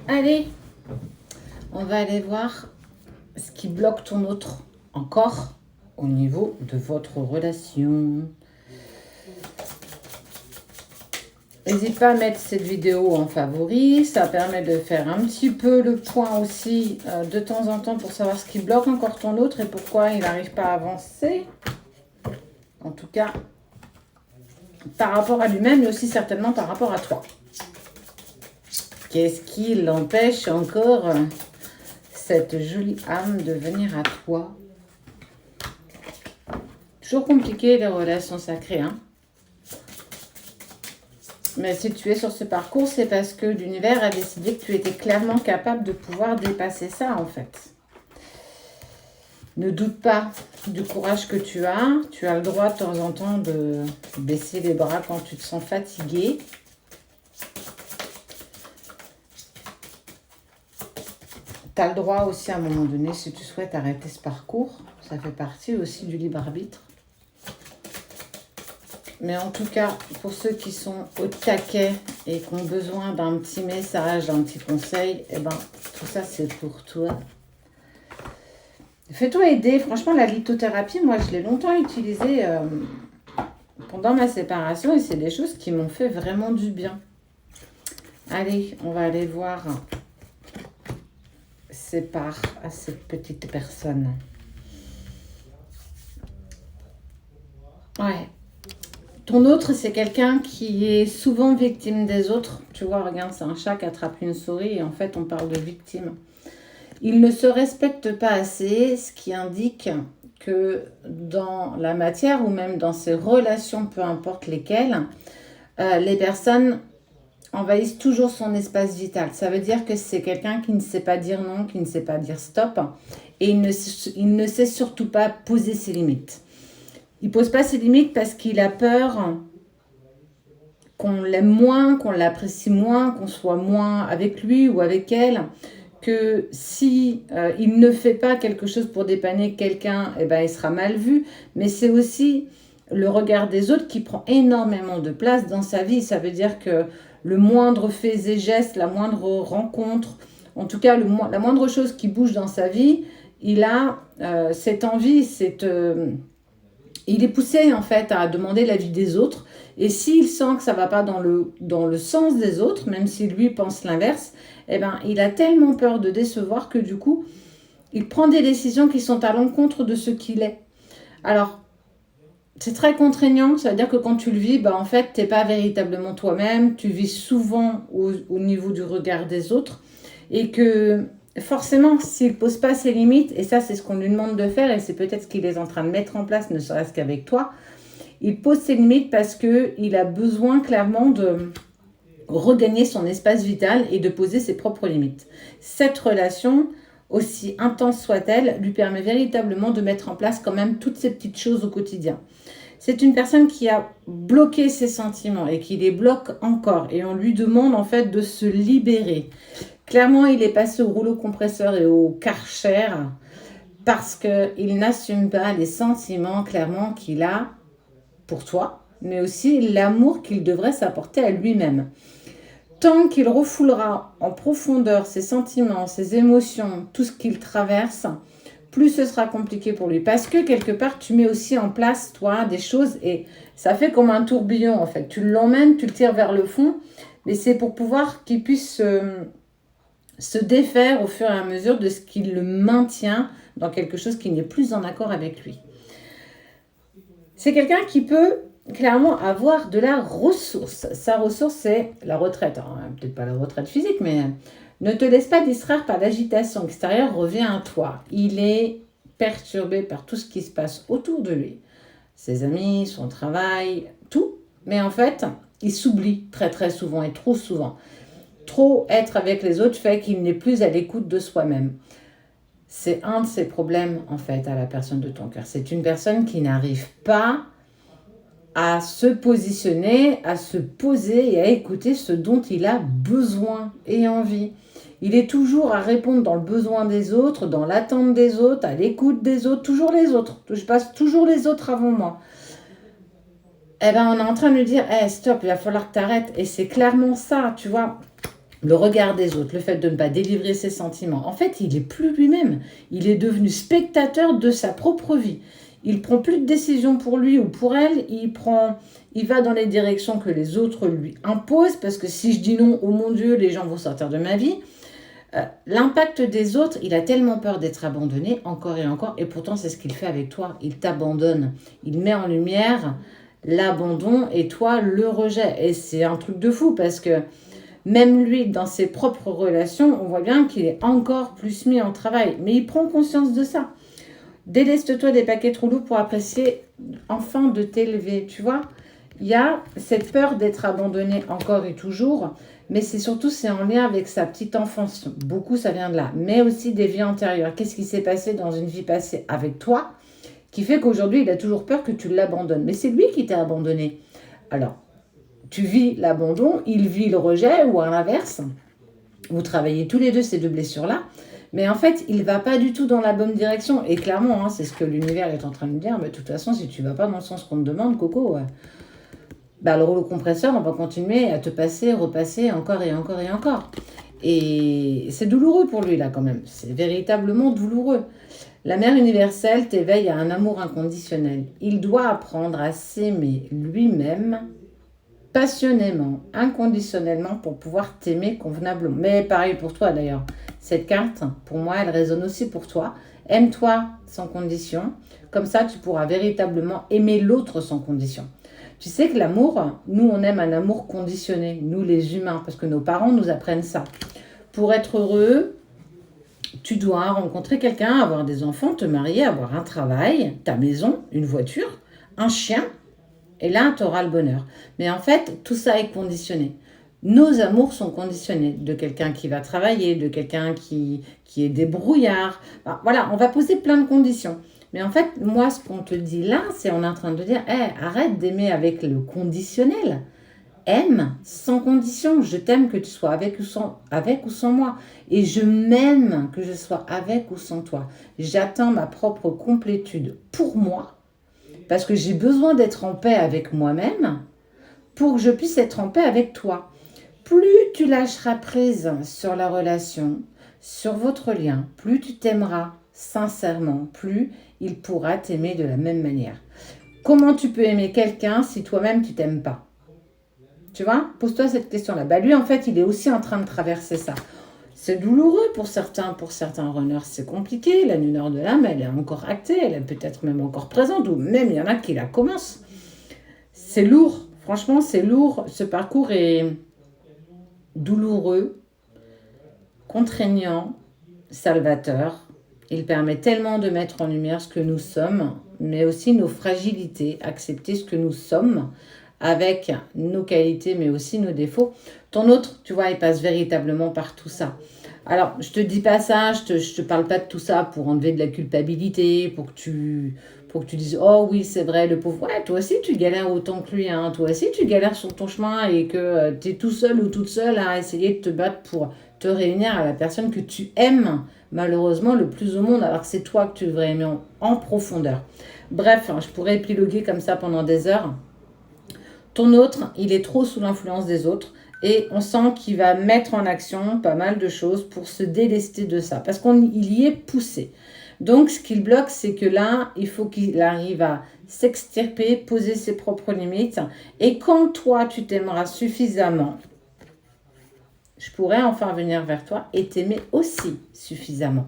Allez, on va aller voir ce qui bloque ton autre encore au niveau de votre relation. N'hésite pas à mettre cette vidéo en favori, ça permet de faire un petit peu le point aussi de temps en temps pour savoir ce qui bloque encore ton autre et pourquoi il n'arrive pas à avancer. En tout cas, par rapport à lui-même, mais aussi certainement par rapport à toi. Qu'est-ce qui l'empêche encore, cette jolie âme, de venir à toi? Toujours compliqué les relations sacrées, hein. Mais si tu es sur ce parcours, c'est parce que l'univers a décidé que tu étais clairement capable de pouvoir dépasser ça, en fait. Ne doute pas du courage que tu as. Tu as le droit de temps en temps de baisser les bras quand tu te sens fatigué. Tu as le droit aussi à un moment donné, si tu souhaites arrêter ce parcours. Ça fait partie aussi du libre arbitre. Mais en tout cas, pour ceux qui sont au taquet et qui ont besoin d'un petit message, d'un petit conseil, eh ben, tout ça, c'est pour toi. Fais-toi aider. Franchement, la lithothérapie, moi, je l'ai longtemps utilisée pendant ma séparation et c'est des choses qui m'ont fait vraiment du bien. Allez, on va aller voir sépare à cette petite personne. Ouais. Ton autre, c'est quelqu'un qui est souvent victime des autres. Tu vois, regarde, c'est un chat qui attrape une souris et en fait, on parle de victime. Il ne se respecte pas assez, ce qui indique que dans la matière ou même dans ses relations, peu importe lesquelles, les personnes envahissent toujours son espace vital. Ça veut dire que c'est quelqu'un qui ne sait pas dire non, qui ne sait pas dire stop et il ne sait surtout pas poser ses limites. Il ne pose pas ses limites parce qu'il a peur qu'on l'aime moins, qu'on l'apprécie moins, qu'on soit moins avec lui ou avec elle, que si il ne fait pas quelque chose pour dépanner quelqu'un, eh ben, il sera mal vu. Mais c'est aussi le regard des autres qui prend énormément de place dans sa vie. Ça veut dire que le moindre fait et geste, la moindre rencontre, en tout cas la moindre chose qui bouge dans sa vie, il a cette envie, il est poussé en fait à demander l'avis des autres. Et s'il sent que ça ne va pas dans le sens des autres, même si lui pense l'inverse, eh ben, il a tellement peur de décevoir que du coup, il prend des décisions qui sont à l'encontre de ce qu'il est. Alors, c'est très contraignant, ça veut dire que quand tu le vis, bah, en fait, tu n'es pas véritablement toi-même, tu vis souvent au niveau du regard des autres et que forcément, s'il ne pose pas ses limites, et ça c'est ce qu'on lui demande de faire et c'est peut-être ce qu'il est en train de mettre en place, ne serait-ce qu'avec toi, il pose ses limites parce qu'il a besoin clairement de regagner son espace vital et de poser ses propres limites. Cette relation, aussi intense soit-elle, lui permet véritablement de mettre en place quand même toutes ces petites choses au quotidien. C'est une personne qui a bloqué ses sentiments et qui les bloque encore. Et on lui demande en fait de se libérer. Clairement, il est passé au rouleau compresseur et au Karcher parce qu'il n'assume pas les sentiments clairement qu'il a pour toi, mais aussi l'amour qu'il devrait s'apporter à lui-même. Tant qu'il refoulera en profondeur ses sentiments, ses émotions, tout ce qu'il traverse, plus ce sera compliqué pour lui. Parce que quelque part, tu mets aussi en place, toi, des choses et ça fait comme un tourbillon, en fait. Tu l'emmènes, tu le tires vers le fond, mais c'est pour pouvoir qu'il puisse se défaire au fur et à mesure de ce qui le maintient dans quelque chose qui n'est plus en accord avec lui. C'est quelqu'un qui peut clairement avoir de la ressource. Sa ressource, c'est la retraite. Alors, peut-être pas la retraite physique, mais ne te laisse pas distraire par l'agitation extérieure, reviens à toi. Il est perturbé par tout ce qui se passe autour de lui. Ses amis, son travail, tout. Mais en fait, il s'oublie très très souvent et trop souvent. Trop être avec les autres fait qu'il n'est plus à l'écoute de soi-même. C'est un de ses problèmes, en fait, à la personne de ton cœur. C'est une personne qui n'arrive pas à se positionner, à se poser et à écouter ce dont il a besoin et envie. Il est toujours à répondre dans le besoin des autres, dans l'attente des autres, à l'écoute des autres, toujours les autres. Je passe toujours les autres avant moi. Eh bien, on est en train de lui dire, hey, stop, il va falloir que tu arrêtes. Et c'est clairement ça, tu vois. le regard des autres, le fait de ne pas délivrer ses sentiments. En fait, il n'est plus lui-même. Il est devenu spectateur de sa propre vie. Il prend plus de décisions pour lui ou pour elle. Il va dans les directions que les autres lui imposent parce que si je dis non, oh mon Dieu, les gens vont sortir de ma vie. L'impact des autres, il a tellement peur d'être abandonné encore et encore. Et pourtant, c'est ce qu'il fait avec toi. Il t'abandonne. Il met en lumière l'abandon et toi, le rejet. Et c'est un truc de fou parce que même lui, dans ses propres relations, on voit bien qu'il est encore plus mis en travail. Mais il prend conscience de ça. Déleste-toi des paquets trop lourds pour apprécier enfin de t'élever. Tu vois, il y a cette peur d'être abandonné encore et toujours. Mais c'est en lien avec sa petite enfance. Beaucoup, ça vient de là. Mais aussi des vies antérieures. Qu'est-ce qui s'est passé dans une vie passée avec toi qui fait qu'aujourd'hui, il a toujours peur que tu l'abandonnes. Mais c'est lui qui t'a abandonné. Alors, tu vis l'abandon, il vit le rejet, ou à l'inverse, vous travaillez tous les deux ces deux blessures-là, mais en fait, il ne va pas du tout dans la bonne direction. Et clairement, hein, c'est ce que l'univers est en train de dire, mais de toute façon, si tu ne vas pas dans le sens qu'on te demande, Coco, le rouleau compresseur, on va continuer à te passer, repasser encore et encore et encore. Et c'est douloureux pour lui, là, quand même. C'est véritablement douloureux. La mère universelle t'éveille à un amour inconditionnel. Il doit apprendre à s'aimer lui-même passionnément, inconditionnellement pour pouvoir t'aimer convenablement. Mais pareil pour toi d'ailleurs. Cette carte, pour moi, elle résonne aussi pour toi. Aime-toi sans condition. Comme ça, tu pourras véritablement aimer l'autre sans condition. Tu sais que l'amour, nous, on aime un amour conditionné, nous les humains, parce que nos parents nous apprennent ça. Pour être heureux, tu dois rencontrer quelqu'un, avoir des enfants, te marier, avoir un travail, ta maison, une voiture, un chien. Et là, tu auras le bonheur. Mais en fait, tout ça est conditionné. Nos amours sont conditionnés de quelqu'un qui va travailler, de quelqu'un qui est débrouillard. Enfin, voilà, on va poser plein de conditions. Mais en fait, moi, ce qu'on te dit là, c'est on est en train de dire, hey, arrête d'aimer avec le conditionnel. Aime sans condition. Je t'aime que tu sois avec ou sans moi. Et je m'aime que je sois avec ou sans toi. J'atteins ma propre complétude pour moi parce que j'ai besoin d'être en paix avec moi-même pour que je puisse être en paix avec toi. Plus tu lâcheras prise sur la relation, sur votre lien, plus tu t'aimeras sincèrement, plus il pourra t'aimer de la même manière. Comment tu peux aimer quelqu'un si toi-même tu t'aimes pas? Tu vois, pose-toi cette question-là. Lui, en fait, il est aussi en train de traverser ça. C'est douloureux pour certains runners, c'est compliqué. La lumière de l'âme, elle est encore actée, elle est peut-être même encore présente, ou même il y en a qui la commencent. C'est lourd, franchement, c'est lourd. Ce parcours est douloureux, contraignant, salvateur. Il permet tellement de mettre en lumière ce que nous sommes, mais aussi nos fragilités, accepter ce que nous sommes, avec nos qualités mais aussi nos défauts. Ton autre, tu vois, il passe véritablement par tout ça. Alors, je te dis pas ça, je te parle pas de tout ça pour enlever de la culpabilité, pour que tu dises, oh oui, c'est vrai, le pauvre. Ouais, toi aussi, tu galères autant que lui, hein. Toi aussi, tu galères sur ton chemin et que tu es tout seul ou toute seule à essayer de te battre pour te réunir à la personne que tu aimes, malheureusement, le plus au monde, alors que c'est toi que tu devrais aimer en profondeur. Bref, je pourrais épiloguer comme ça pendant des heures. Ton autre, il est trop sous l'influence des autres et on sent qu'il va mettre en action pas mal de choses pour se délester de ça parce qu'il y est poussé. Donc, ce qu'il bloque, c'est que là, il faut qu'il arrive à s'extirper, poser ses propres limites. Et quand toi, tu t'aimeras suffisamment, je pourrais enfin venir vers toi et t'aimer aussi suffisamment.